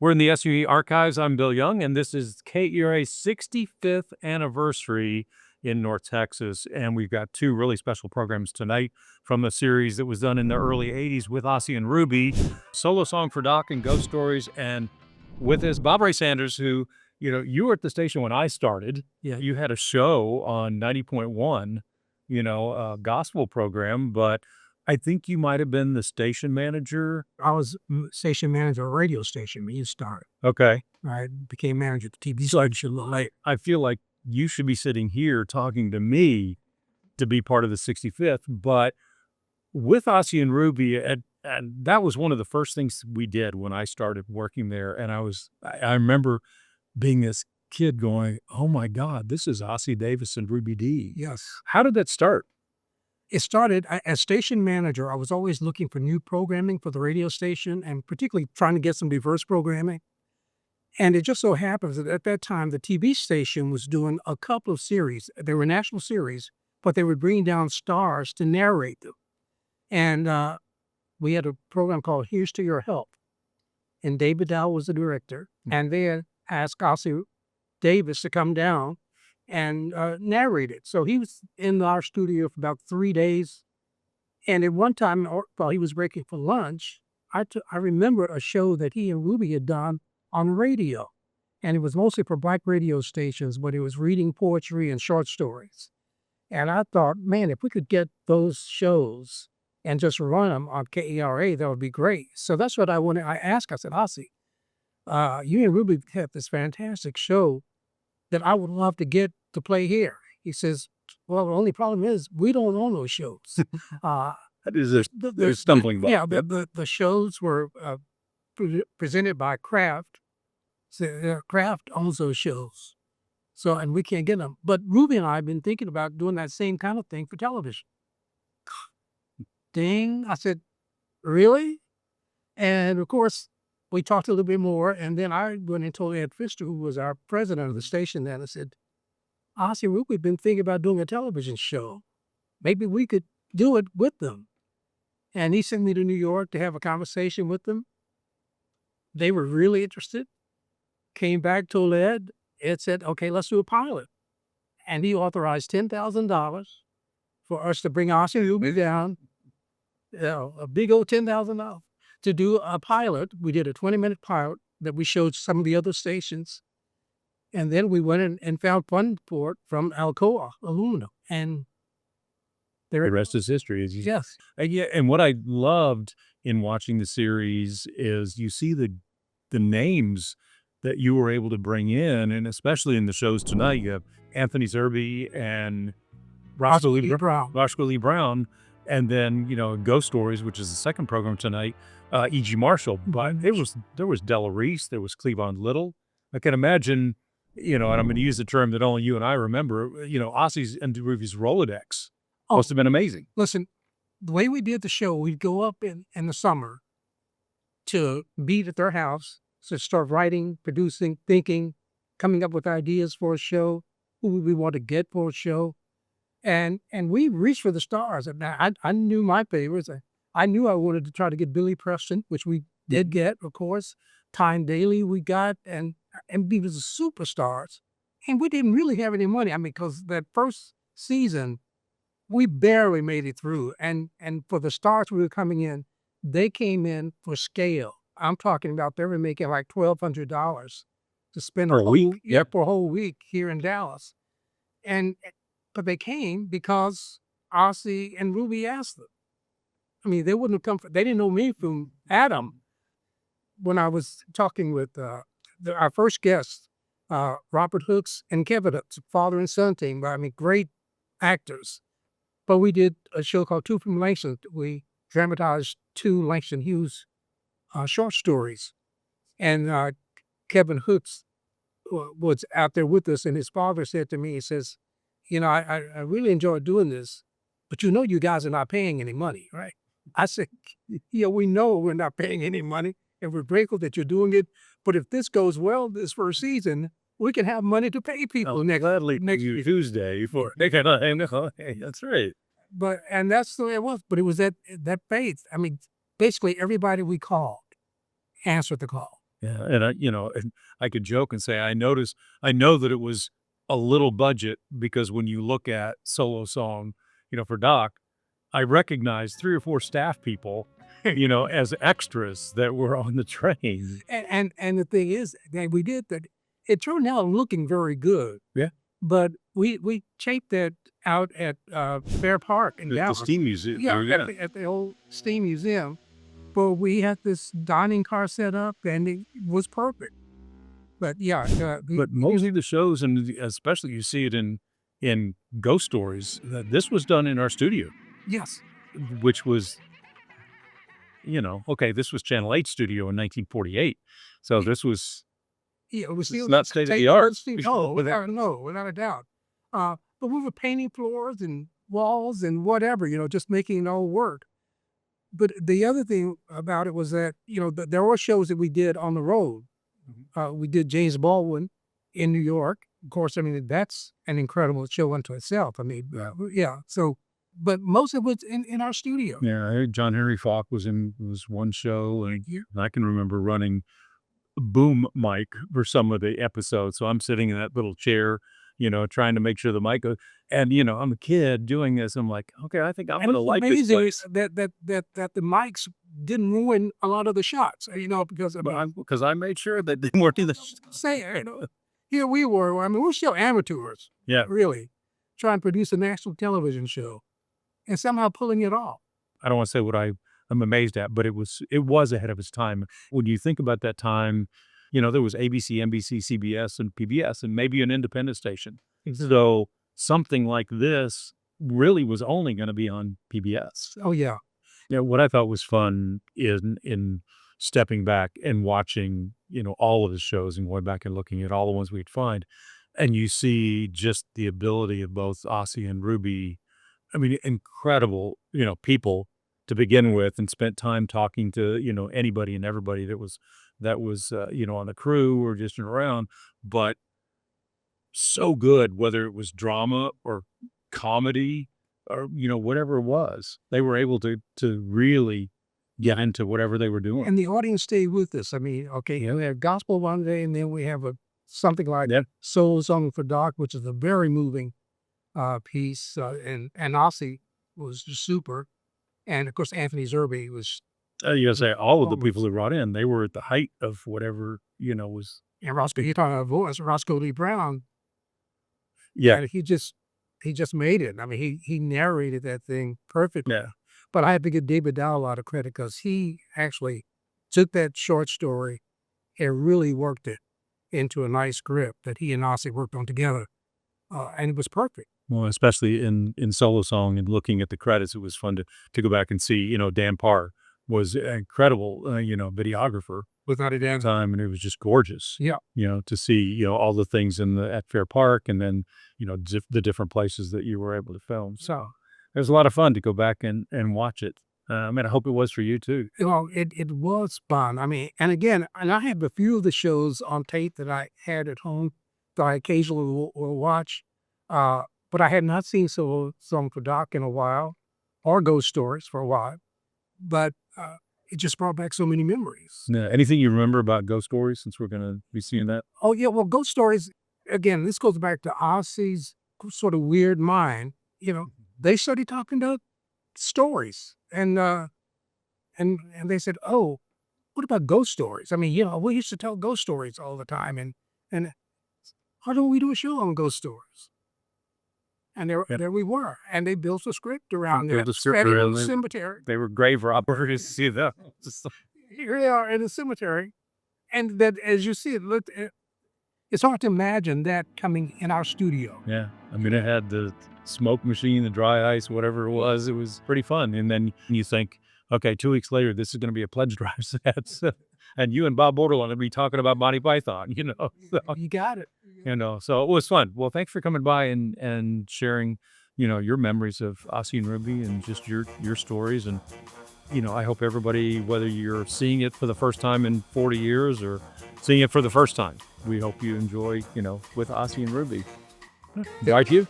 We're in the SUE archives. I'm Bill Young, and this is KERA's 65th anniversary in North Texas. And we've got two really special programs tonight from a series that was done in the early 80s with Ossie and Ruby, Solo Song for Doc and Ghost Stories. And with us, Bob Ray Sanders, who, you were at the station when I started. Yeah. You had a show on 90.1, a gospel program, but I think you might have been the station manager. I was station manager of a radio station when you started. Okay. I became manager of the TV station a little late. I feel like you should be sitting here talking to me to be part of the 65th, but with Ossie and Ruby, and that was one of the first things we did when I started working there. And I remember being this kid going, oh my God, this is Ossie Davis and Ruby D. Yes. How did that start? It started as station manager. I was always looking for new programming for the radio station and particularly trying to get some diverse programming. And it just so happens that at that time, the TV station was doing a couple of series. They were national series, but they would bring down stars to narrate them. And we had a program called Here's to Your Help. And David Dow was the director. And they had asked Ossie Davis to come down and narrate it. So he was in our studio for about 3 days. And at one time, while he was breaking for lunch, I remember a show that he and Ruby had done on radio. And it was mostly for black radio stations, but it was reading poetry and short stories. And I thought, man, if we could get those shows and just run them on KERA, that would be great. So that's what I wanted. I asked, I said, Ossie, you and Ruby have this fantastic show that I would love to get to play here. He says, well, the only problem is we don't own those shows. That is a stumbling block. Yeah, the shows were presented by Kraft. So Kraft owns those shows. So, and we can't get them. But Ruby and I have been thinking about doing that same kind of thing for television. Ding. I said, really? And of course, we talked a little bit more, and then I went and told Ed Pfister, who was our president of the station then, I said, Ossie, we've been thinking about doing a television show. Maybe we could do it with them. And he sent me to New York to have a conversation with them. They were really interested. Came back, told Ed. Ed said, okay, let's do a pilot. And he authorized $10,000 for us to bring Ossie and Ruby down, a big old $10,000. To do a pilot. We did a 20-minute pilot that we showed some of the other stations. And then we went in and found fund for it from Alcoa Aluminum. And the rest is history. Yes. And what I loved in watching the series is you see the names that you were able to bring in, and especially in the shows tonight, you have Anthony Zerbe and Roscoe Lee Brown. And then, Ghost Stories, which is the second program tonight, E.G. Marshall. But there was Della Reese, there was Cleavon Little. I can imagine, and I'm going to use the term that only you and I remember, Ossie's and Ruby's Rolodex must have been amazing. Listen, the way we did the show, we'd go up in the summer to meet at their house, to start writing, producing, thinking, coming up with ideas for a show, who we want to get for a show. And we reached for the stars. And I knew my favorites. I knew I wanted to try to get Billy Preston, which we did get, of course. Tyne Daly we got, and he was superstars. And we didn't really have any money. I mean, because that first season, we barely made it through. And for the stars we were coming in, they came in for scale. I'm talking about they were making like $1,200 to spend for a week. Yep, for a whole week here in Dallas. But they came because Ossie and Ruby asked them. I mean, they wouldn't have come. They didn't know me from Adam. When I was talking with our first guests, Robert Hooks and Kevin Hooks, father and son team. I mean, great actors. But we did a show called Two from Langston. We dramatized 2 Langston Hughes short stories. And Kevin Hooks was out there with us, and his father said to me, he says, I really enjoy doing this, but you guys are not paying any money, right? I said, we know we're not paying any money, and we're grateful that you're doing it. But if this goes well this first season, we can have money to pay people next Tuesday for that's right. And that's the way it was. But it was that faith. I mean, basically everybody we called answered the call. Yeah, and and I could joke and say, I know that it was a little budget because when you look at Solo Song, for Doc, I recognized 3 or 4 staff people, as extras that were on the train. And the thing is that we did that, it turned out looking very good, Yeah. but we taped that out at, Fair Park in The Dallas. Steam Museum. Yeah, Yeah. at the old Steam Museum, but we had this dining car set up, and it was perfect. But yeah, But mostly the shows, and especially you see it in Ghost Stories, that this was done in our studio, yes. which was, okay, this was Channel 8 studio in 1948. So this was Yeah, it was it's still not state of the tape art. no, Without no, without a doubt. But we were painting floors and walls and whatever, just making it all work. But the other thing about it was that, there were shows that we did on the road. We did James Baldwin in New York. Of course, I mean, that's an incredible show unto itself. I mean, yeah. So, but most of it's in our studio. Yeah, I heard John Henry Falk was one show, and Yeah. I can remember running a boom mic for some of the episodes. So I'm sitting in that little chair, trying to make sure the mic goes. And I'm a kid doing this. I'm like, okay, I think I'm And gonna it's like this amazing place. that the mics didn't ruin a lot of the shots, because I mean, Because I made sure that they weren't in the say, here we were. I mean, we're still amateurs, Yeah. really, trying to produce a national television show and somehow pulling it off. I don't want to say what I'm amazed at, but it was ahead of its time. When you think about that time, there was ABC, NBC, CBS, and PBS, and maybe an independent station. So something like this really was only going to be on PBS. Oh, yeah. What I thought was fun in stepping back and watching, all of the shows and going back and looking at all the ones we'd find, and you see just the ability of both Ossie and Ruby. I mean, incredible, people to begin with, and spent time talking to, anybody and everybody that was on the crew or just around, but so good, whether it was drama or comedy or, whatever it was, they were able to really get into whatever they were doing. And the audience stayed with us. I mean, okay, we have gospel one day, and then we have something like Yeah. Soul Song for Doc, which is a very moving piece. And Ossie was just super. And of course, Anthony Zerbe was, You gotta say all of the people who brought in, they were at the height of whatever, was. and Roscoe, you're talking about voice, Roscoe Lee Brown. Yeah. And he just made it. I mean, he narrated that thing perfectly. Yeah. But I have to give David Dow a lot of credit because he actually took that short story and really worked it into a nice script that he and Ossie worked on together. And it was perfect. Well, especially in Solo Song and looking at the credits, it was fun to go back and see, Dan Parr was an incredible, videographer Without a at the doubt. time, and it was just gorgeous. Yeah. To see, all the things at Fair Park, and then, the different places that you were able to film. So it was a lot of fun to go back and watch it. I mean, I hope it was for you too. It was fun. I mean, and again, and I have a few of the shows on tape that I had at home that I occasionally will watch. But I had not seen Song for Doc in a while, or Ghost Stories for a while. But it just brought back so many memories. Anything you remember about Ghost Stories, since we're going to be seeing that? Oh, yeah. Well, Ghost Stories, again, this goes back to Ossie's sort of weird mind. They started talking about stories. And they said, oh, what about ghost stories? I mean, we used to tell ghost stories all the time. And how don't we do a show on ghost stories? And there we were. And they built a script around Built that. a script Set in around the it. cemetery. They were grave robbers, Here they are in the cemetery. And that, as you see, it's hard to imagine that coming in our studio. Yeah. I mean, it had the smoke machine, the dry ice, whatever it was. It was pretty fun. And then you think, okay, 2 weeks later, this is going to be a pledge drive set. And you and Bob Bordelon will be talking about Monty Python, So, You got it. so it was fun. Well, thanks for coming by and sharing, your memories of Ossie and Ruby and just your stories. And, I hope everybody, whether you're seeing it for the first time in 40 years or seeing it for the first time, we hope you enjoy, with Ossie and Ruby. Right, you?